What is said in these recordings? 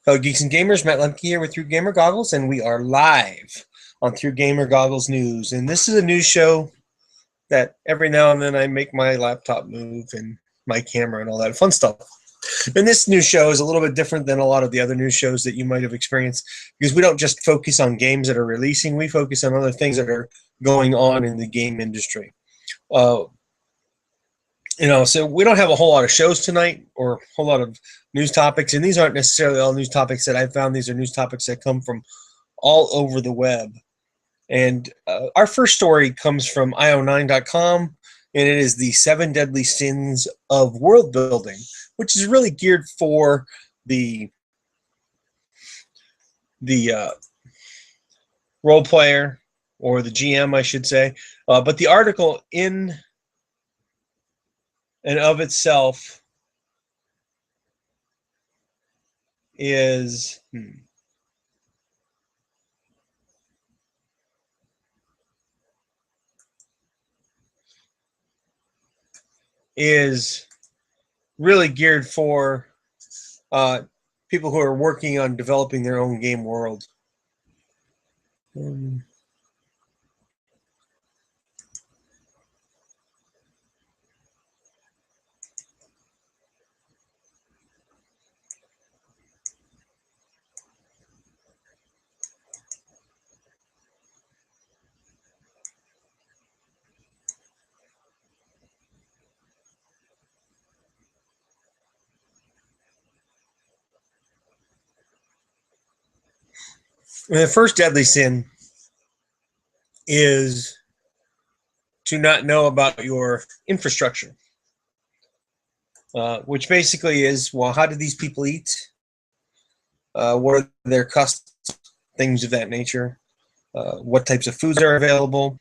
Hello, geeks and gamers. Matt Lemke here with Through Gamer Goggles, and we are live on Through Gamer Goggles News. And this is a news show that every now and then I make my laptop move and my camera and all that fun stuff. And this news show is a little bit different than a lot of the other news shows that you might have experienced, because we don't just focus on games that are releasing. We focus on other things that are going on in the game industry. So we don't have a whole lot of shows tonight or a whole lot of news topics, and these aren't necessarily all news topics that I found. These are news topics that come from all over the web. And our first story comes from io9.com, and it is the 7 deadly sins of world building, which is really geared for the role player, or the GM, I should say. But the article in and of itself is really geared for people who are working on developing their own game world. The first deadly sin is to not know about your infrastructure, which basically is, well, how do these people eat? What are their customs, things of that nature? What types of foods are available?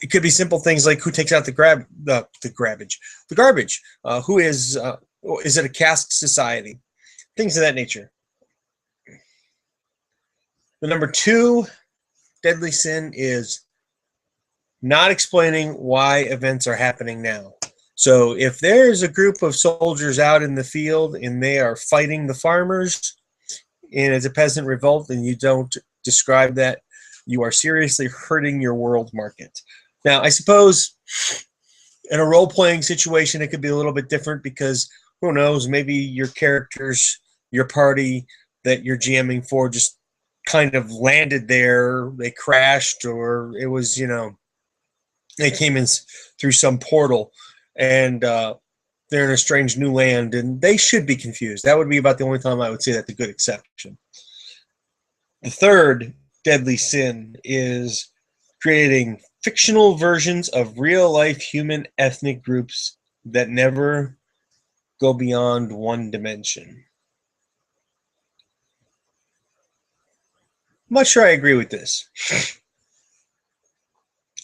It could be simple things like who takes out the garbage. Who is it a caste society? Things of that nature. The number 2 deadly sin is not explaining why events are happening now. So if there's a group of soldiers out in the field and they are fighting the farmers, and it's a peasant revolt, and you don't describe that, you are seriously hurting your world market. Now, I suppose in a role-playing situation, it could be a little bit different, because who knows, maybe your characters, your party that you're GMing for just kind of landed there, they crashed, or it was, they came in through some portal, and they're in a strange new land, and they should be confused. That would be about the only time I would say that's a good exception. The third deadly sin is creating fictional versions of real-life human ethnic groups that never go beyond one dimension. I'm not sure I agree with this.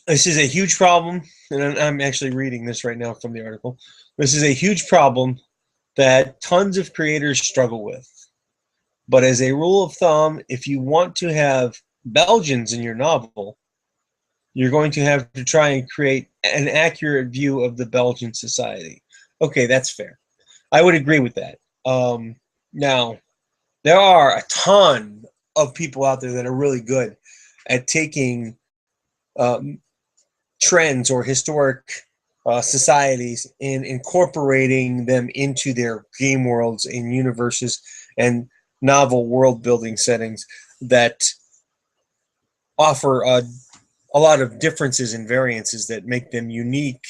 This is a huge problem, and I'm actually reading this right now from the article. This is a huge problem that tons of creators struggle with. But as a rule of thumb, if you want to have Belgians in your novel, you're going to have to try and create an accurate view of the Belgian society. Okay, that's fair. I would agree with that. Now, there are a ton of people out there that are really good at taking trends or historic societies and incorporating them into their game worlds and universes and novel world building settings that offer a lot of differences and variances that make them unique.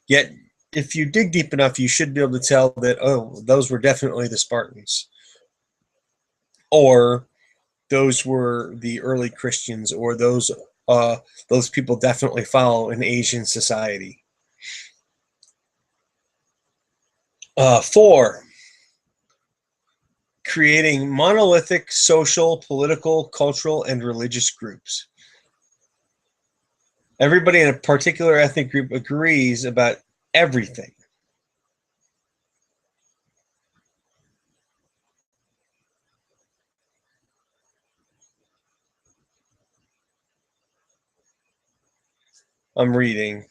Yet, if you dig deep enough, you should be able to tell that, oh, those were definitely the Spartans, or those were the early Christians, or those people definitely follow an Asian society. 4, creating monolithic social, political, cultural, and religious groups. Everybody in a particular ethnic group agrees about everything. I'm reading.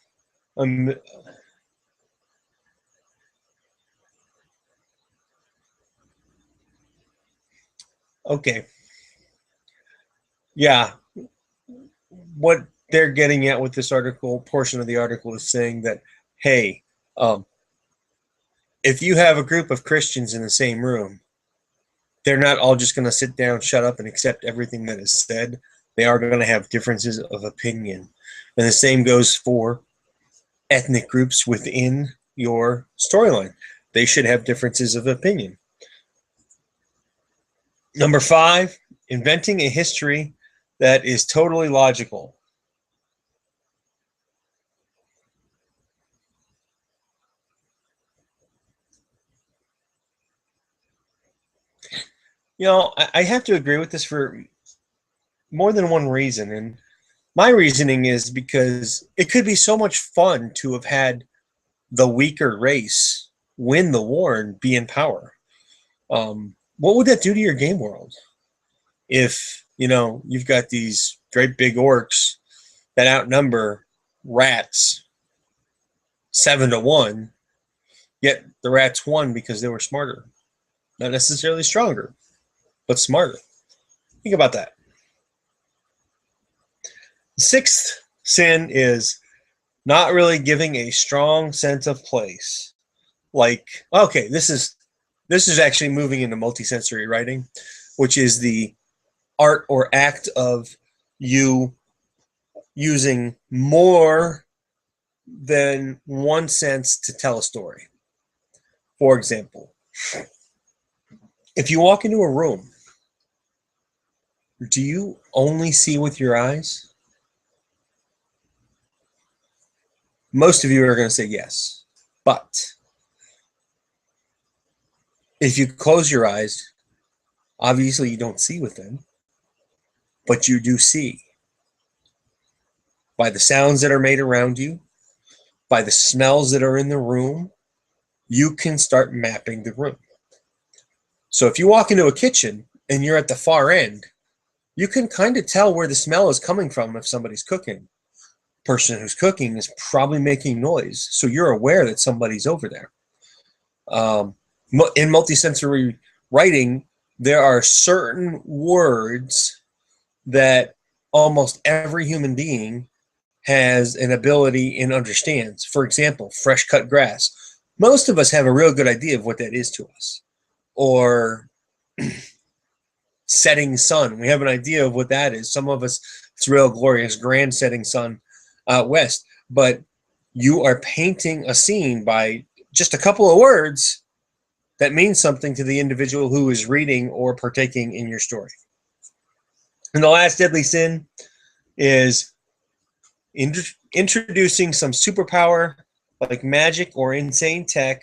Okay. Yeah. What they're getting at with this article, portion of the article, is saying that, hey, um, if you have a group of Christians in the same room, they're not all just going to sit down, shut up, and accept everything that is said. They are going to have differences of opinion. And the same goes for ethnic groups within your storyline. They should have differences of opinion. Number 5, inventing a history that is totally logical. You know, I have to agree with this for more than one reason. And my reasoning is because it could be so much fun to have had the weaker race win the war and be in power. What would that do to your game world? If, you know, you've got these great big orcs that outnumber rats 7-1, yet the rats won because they were smarter. Not necessarily stronger, but smarter. Think about that. The 6th sin is not really giving a strong sense of place. Like, okay, this is actually moving into multisensory writing, which is the art or act of you using more than one sense to tell a story. For example, if you walk into a room, do you only see with your eyes? Most of you are going to say yes. But if you close your eyes, obviously you don't see with them, but you do see. By the sounds that are made around you, by the smells that are in the room, you can start mapping the room. So if you walk into a kitchen and you're at the far end, you can kind of tell where the smell is coming from if somebody's cooking. The person who's cooking is probably making noise, so you're aware that somebody's over there. In multisensory writing, there are certain words that almost every human being has an ability and understands. For example, fresh cut grass. Most of us have a real good idea of what that is to us. Or setting sun. We have an idea of what that is. Some of us, it's real glorious, grand setting sun out west. But you are painting a scene by just a couple of words that means something to the individual who is reading or partaking in your story. And the last deadly sin is introducing some superpower like magic or insane tech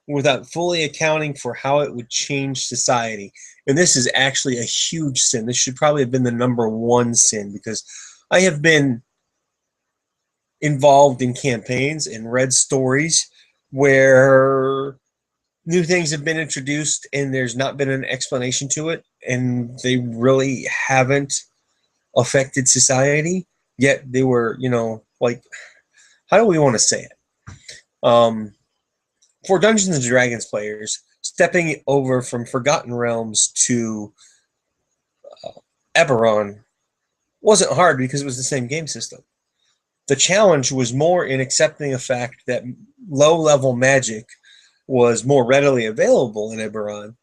without fully accounting for how it would change society. And this is actually a huge sin. This should probably have been the number 1 sin, because I have been involved in campaigns and read stories where new things have been introduced and there's not been an explanation to it, and they really haven't affected society, yet they were, you know, like, how do we want to say it? For Dungeons and Dragons players, stepping over from Forgotten Realms to Eberron wasn't hard because it was the same game system. The challenge was more in accepting the fact that low-level magic was more readily available in Eberron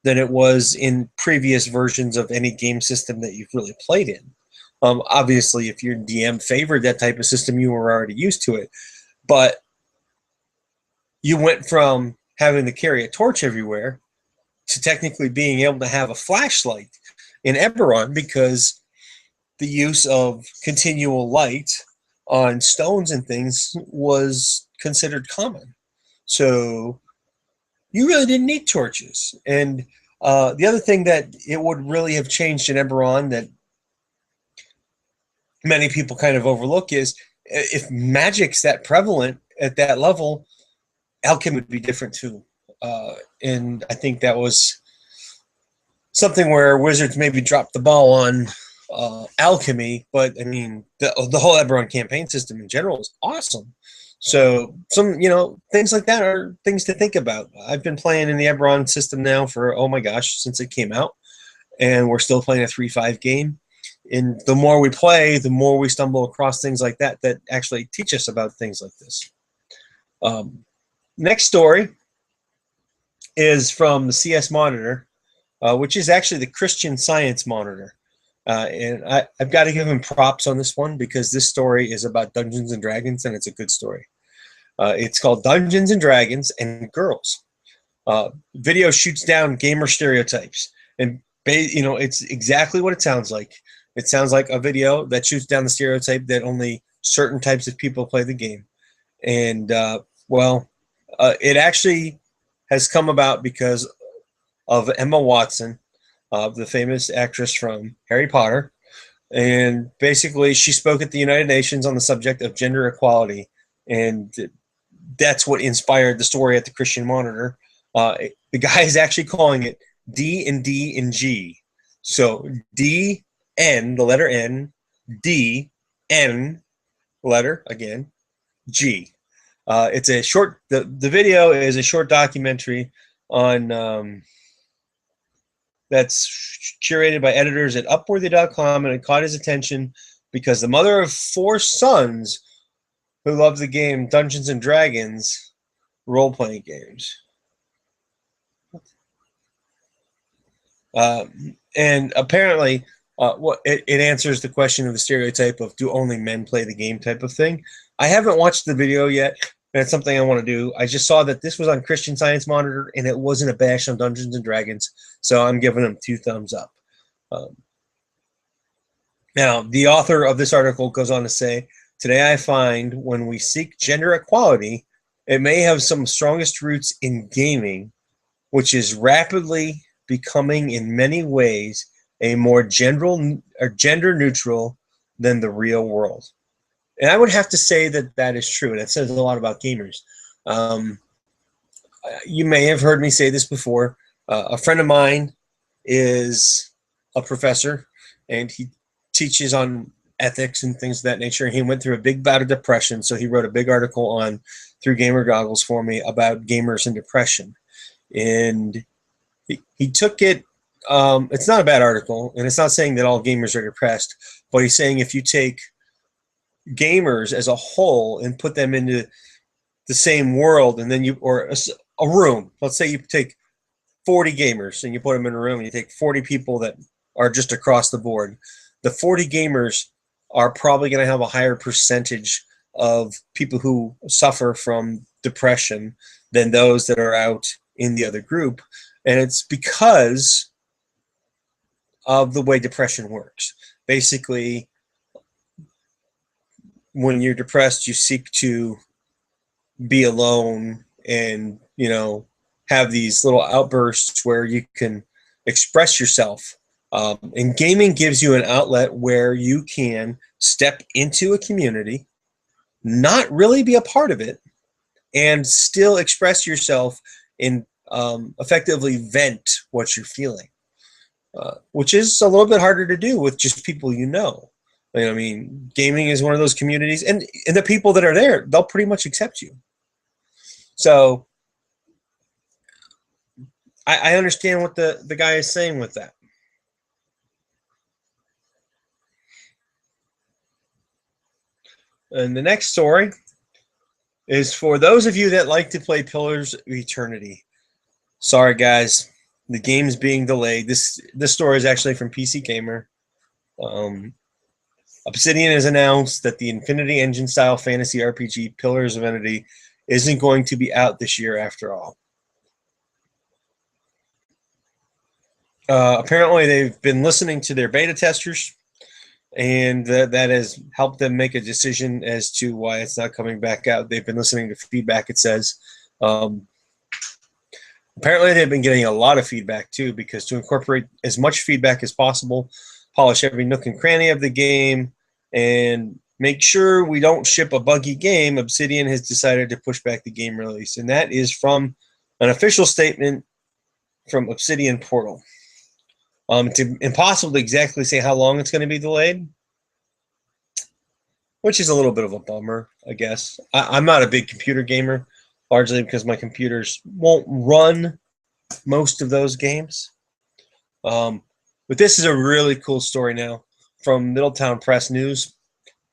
than it was in previous versions of any game system that you've really played in. Obviously, if your DM favored that type of system, you were already used to it. But you went from having to carry a torch everywhere to technically being able to have a flashlight in Eberron, because the use of continual light on stones and things was considered common. So you really didn't need torches. And the other thing that it would really have changed in Eberron that many people kind of overlook is, if magic's that prevalent at that level, alchemy would be different too. And I think that was something where Wizards maybe dropped the ball on alchemy, but I mean, the whole Eberron campaign system in general is awesome. So some, you know, things like that are things to think about. I've been playing in the Eberron system now for, oh my gosh, since it came out. and we're still playing a 3-5 game. And the more we play, the more we stumble across things like that that actually teach us about things like this. Next story is from the CS Monitor, which is actually the Christian Science Monitor. And I've got to give him props on this one because this story is about Dungeons and Dragons, and it's a good story. It's called Dungeons and Dragons and Girls. Video shoots down gamer stereotypes. And, it's exactly what it sounds like. It sounds like a video that shoots down the stereotype that only certain types of people play the game. And, it actually has come about because of Emma Watson, the famous actress from Harry Potter. And basically, she spoke at the United Nations on the subject of gender equality. And that's what inspired the story at the Christian Monitor. The guy is actually calling it D and D and G. So D, N, the letter N, D, N, letter, again, G. It's a short, the video is a short documentary on, that's curated by editors at Upworthy.com, and it caught his attention because the mother of 4 sons who love the game Dungeons and Dragons role-playing games. And apparently, it answers the question of the stereotype of do only men play the game type of thing. I haven't watched the video yet, and it's something I want to do. I just saw that this was on Christian Science Monitor, and it wasn't a bash on Dungeons and Dragons, so I'm giving them 2 thumbs up. Now, the author of this article goes on to say, today I find when we seek gender equality, it may have some strongest roots in gaming, which is rapidly becoming in many ways a more gender neutral than the real world. And I would have to say that that is true. That says a lot about gamers. You may have heard me say this before. A friend of mine is a professor, and he teaches on ethics and things of that nature. He went through a big bout of depression, so he wrote a big article on Through Gamer Goggles for me about gamers and depression. And he took it, it's not a bad article, and it's not saying that all gamers are depressed, but he's saying if you take gamers as a whole and put them into the same world, and then or a room, let's say you take 40 gamers and you put them in a room and you take 40 people that are just across the board, the 40 gamers are probably going to have a higher percentage of people who suffer from depression than those that are out in the other group. And it's because of the way depression works. Basically, when you're depressed, you seek to be alone and, have these little outbursts where you can express yourself. And gaming gives you an outlet where you can step into a community, not really be a part of it, and still express yourself and effectively vent what you're feeling, which is a little bit harder to do with just people you know. I mean, gaming is one of those communities, and the people that are there, they'll pretty much accept you. So I understand what the guy is saying with that. And the next story is for those of you that like to play Pillars of Eternity. Sorry, guys, the game's being delayed. This story is actually from PC Gamer. Obsidian has announced that the Infinity Engine style fantasy RPG Pillars of Eternity isn't going to be out this year after all. Apparently, they've been listening to their beta testers, and that has helped them make a decision as to why it's not coming back out. They've been listening to feedback, it says. Apparently, they've been getting a lot of feedback, too, because to incorporate as much feedback as possible, polish every nook and cranny of the game, and make sure we don't ship a buggy game, Obsidian has decided to push back the game release. And that is from an official statement from Obsidian Portal. It's impossible to exactly say how long it's going to be delayed, which is a little bit of a bummer, I guess. I'm not a big computer gamer, largely because my computers won't run most of those games. The But this is a really cool story now from Middletown Press News.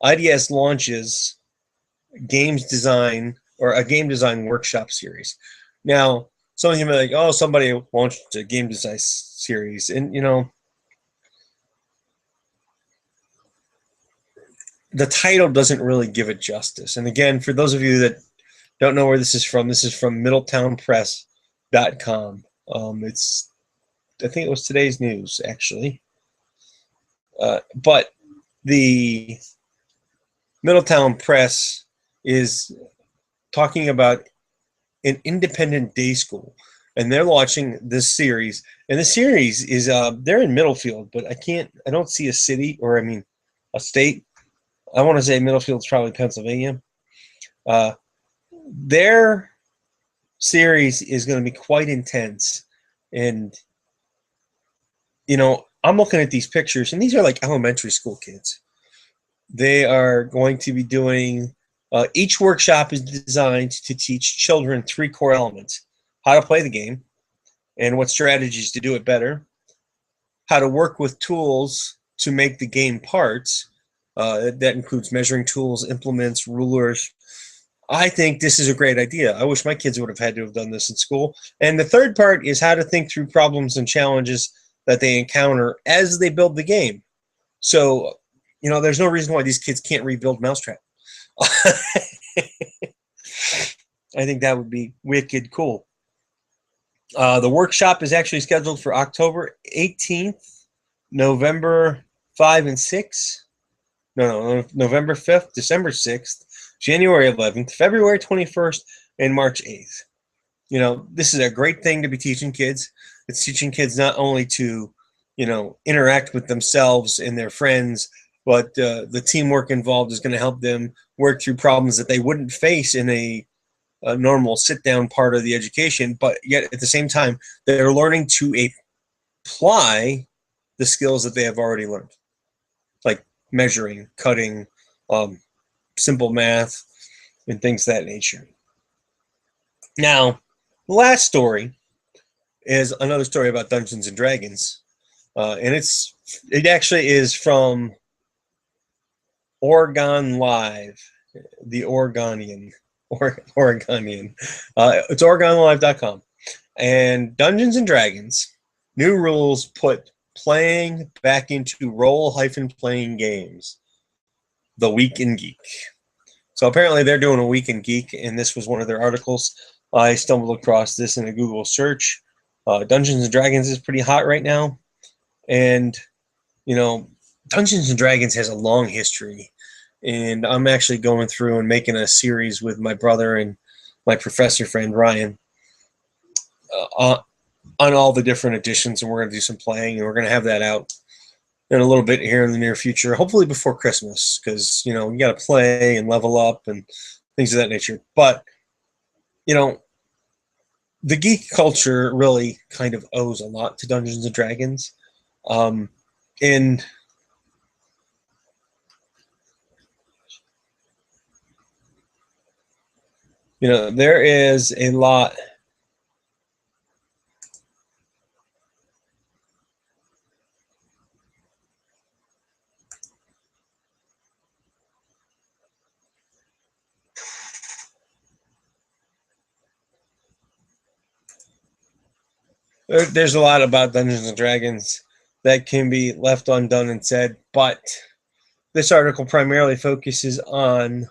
IDS launches games design or a game design workshop series. Now, some of you may be like, oh, somebody launched a game design series. And, you know, the title doesn't really give it justice. And again, for those of you that don't know where this is from MiddletownPress.com. It's, I think it was today's news, actually. But the Middletown Press is talking about an independent day school, and they're launching this series. And the series is they're in Middlefield, but I don't see a city, or I mean a state. I want to say Middlefield's probably Pennsylvania. Their series is going to be quite intense, and you know, I'm looking at these pictures, and these are like elementary school kids. They are going to be doing, each workshop is designed to teach children 3 core elements: how to play the game and what strategies to do it better, how to work with tools to make the game parts. That includes measuring tools, implements, rulers. I think this is a great idea. I wish my kids would have had to have done this in school. And the third part is how to think through problems and challenges that they encounter as they build the game. So, you know, there's no reason why these kids can't rebuild Mousetrap. I think that would be wicked cool. The workshop is actually scheduled for October 18th, November 5 and 6. No, November 5th, December 6th, January 11th, February 21st, and March 8th. You know, this is a great thing to be teaching kids. It's teaching kids not only to, you know, interact with themselves and their friends, but the teamwork involved is going to help them work through problems that they wouldn't face in a normal sit-down part of the education. But yet, at the same time, they're learning to apply the skills that they have already learned, like measuring, cutting, simple math, and things of that nature. Now, the last story is another story about Dungeons and Dragons, and it actually is from Oregon Live, the Oregonian. It's OregonLive.com, and Dungeons and Dragons new rules put playing back into role-playing games. The Week in Geek. So apparently they're doing a Week in Geek, and this was one of their articles. I stumbled across this in a Google search. Dungeons and Dragons is pretty hot right now, and you know, Dungeons and Dragons has a long history, and I'm actually going through and making a series with my brother and my professor friend Ryan on all the different editions, and we're going to do some playing, and we're going to have that out in a little bit here in the near future, hopefully before Christmas, because, you know, you got to play and level up and things of that nature. But, you know, the geek culture really kind of owes a lot to Dungeons and Dragons. And you know, there is a lot. There's a lot about Dungeons and Dragons that can be left undone and said, but this article primarily focuses on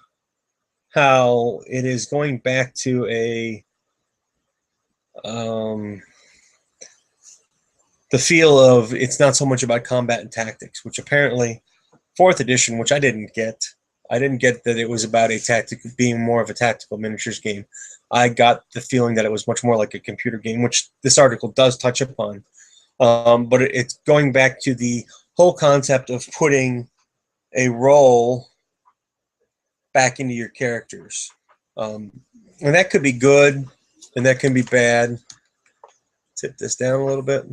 how it is going back to the feel of, it's not so much about combat and tactics, which apparently 4th edition, which I didn't get that it was about being more of a tactical miniatures game. I got the feeling that it was much more like a computer game, which this article does touch upon. But it's going back to the whole concept of putting a role back into your characters. And that could be good, and that can be bad. Tip this down a little bit.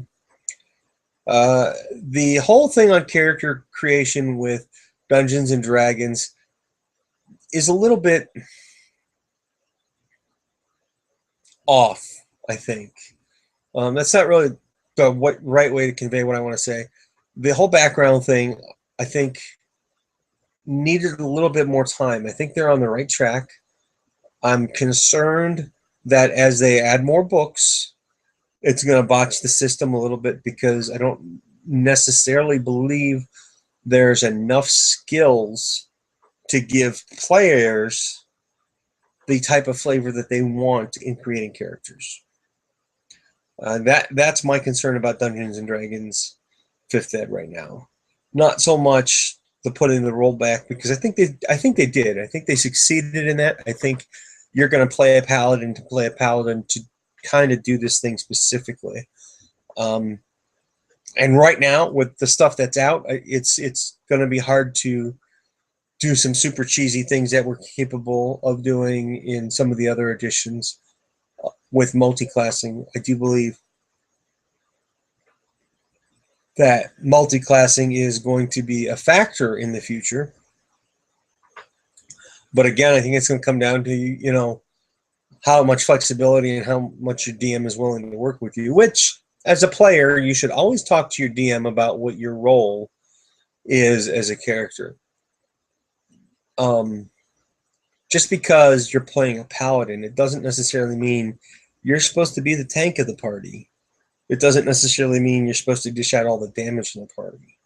The whole thing on character creation with Dungeons and Dragons is a little bit off, I think. That's not really the right way to convey what I want to say. the whole background thing, I think, needed a little bit more time. I think they're on the right track. I'm concerned that as they add more books, it's going to botch the system a little bit because I don't necessarily believe there's enough skills to give players the type of flavor that they want in creating characters. That's my concern about Dungeons and Dragons 5th Ed right now. Not so much the putting the rollback, because I think they did. I think they succeeded in that. I think you're going to play a paladin to kind of do this thing specifically. And right now, with the stuff that's out, it's going to be hard to do some super cheesy things that we're capable of doing in some of the other editions with multi-classing. I do believe that multi-classing is going to be a factor in the future. But again, I think it's going to come down to, how much flexibility and how much your DM is willing to work with you, which as a player, you should always talk to your DM about what your role is as a character. Just because you're playing a paladin, it doesn't necessarily mean you're supposed to be the tank of the party. It doesn't necessarily mean you're supposed to dish out all the damage in the party.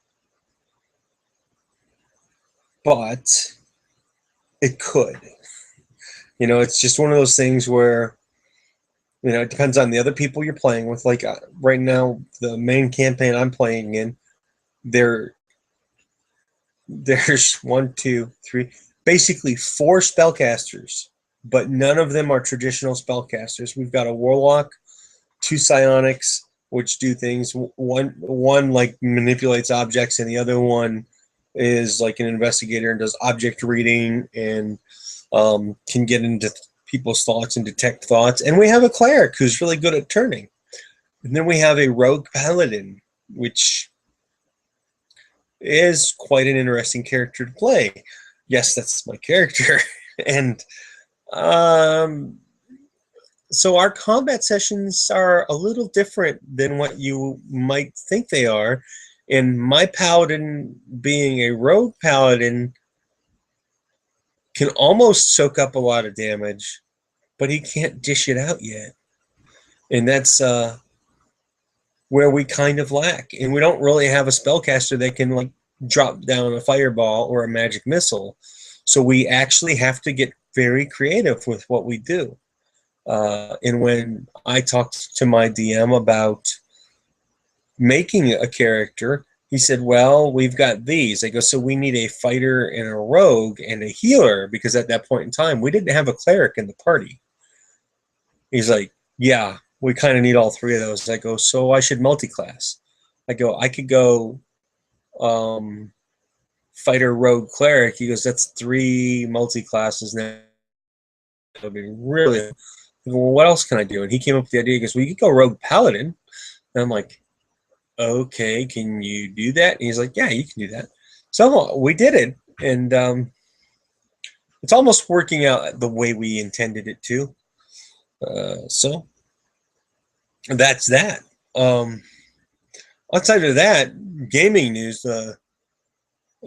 But it could. It's just one of those things where, it depends on the other people you're playing with. Like right now, the main campaign I'm playing in, there's 1, 2, 3, basically 4 spellcasters, but none of them are traditional spellcasters. We've got a warlock, 2 psionics, which do things. One like manipulates objects, and the other one is like an investigator and does object reading and can get into people's thoughts and detect thoughts. And we have a cleric who's really good at turning. And then we have a rogue paladin, which is quite an interesting character to play. Yes, that's my character. And so our combat sessions are a little different than what you might think they are. And my paladin, being a rogue paladin, can almost soak up a lot of damage, but he can't dish it out yet. And that's where we kind of lack. And we don't really have a spellcaster that can like drop down a fireball or a magic missile. So we actually have to get very creative with what we do. And when I talked to my DM about making a character, he said, well, we've got these. I go, so we need a fighter and a rogue and a healer, because at that point in time, we didn't have a cleric in the party. He's like, yeah, we kind of need all 3 of those. I go, so I should multi-class. I go, I could go fighter, rogue, cleric. He goes, that's 3 multi-classes now. It'll be really... I go, well, what else can I do? And he came up with the idea. He goes, well, you could go rogue paladin. And I'm like, okay, can you do that? And he's like, yeah, you can do that. So we did it, and it's almost working out the way we intended it to. So that's that. Outside of that, gaming news, I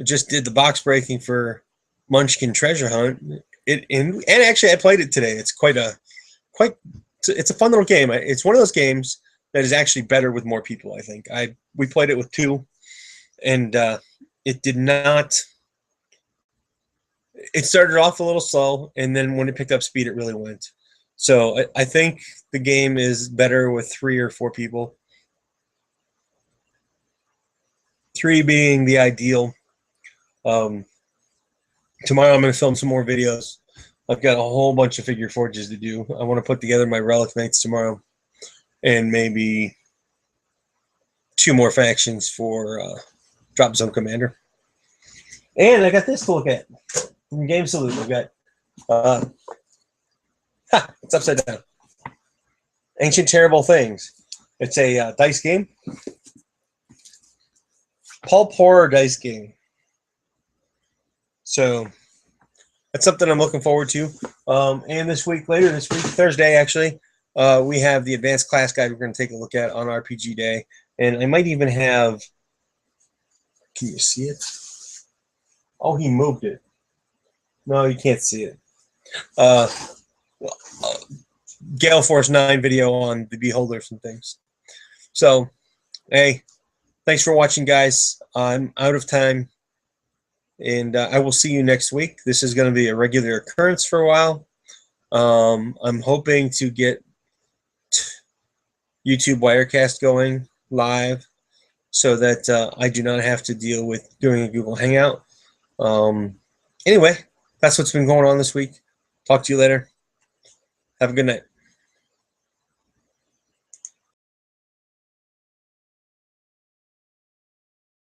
just did the box breaking for Munchkin Treasure Hunt. And actually I played it today. It's it's a fun little game. It's one of those games that is actually better with more people, I think. We played it with 2, and it did not... It started off a little slow, and then when it picked up speed, it really went. So I think the game is better with 3 or 4 people. 3 being the ideal. Tomorrow I'm going to film some more videos. I've got a whole bunch of figure forges to do. I want to put together my relic knights tomorrow, and maybe 2 more factions for Drop Zone Commander. And I got this to look at from Game Salute. I've got it's upside down. Ancient Terrible Things. It's a dice game. Pulp horror dice game. So that's something I'm looking forward to. And later this week, Thursday actually, we have the advanced class guide we're going to take a look at on RPG Day. And I might even have Can you see it? Oh, he moved it. No, you can't see it. Gale Force 9 video on the beholders and things. So, hey, thanks for watching, guys. I'm out of time, and I will see you next week. This is going to be a regular occurrence for a while. I'm hoping to get YouTube Wirecast going live so that I do not have to deal with doing a Google Hangout. Anyway, that's what's been going on this week. Talk to you later. Have a good night.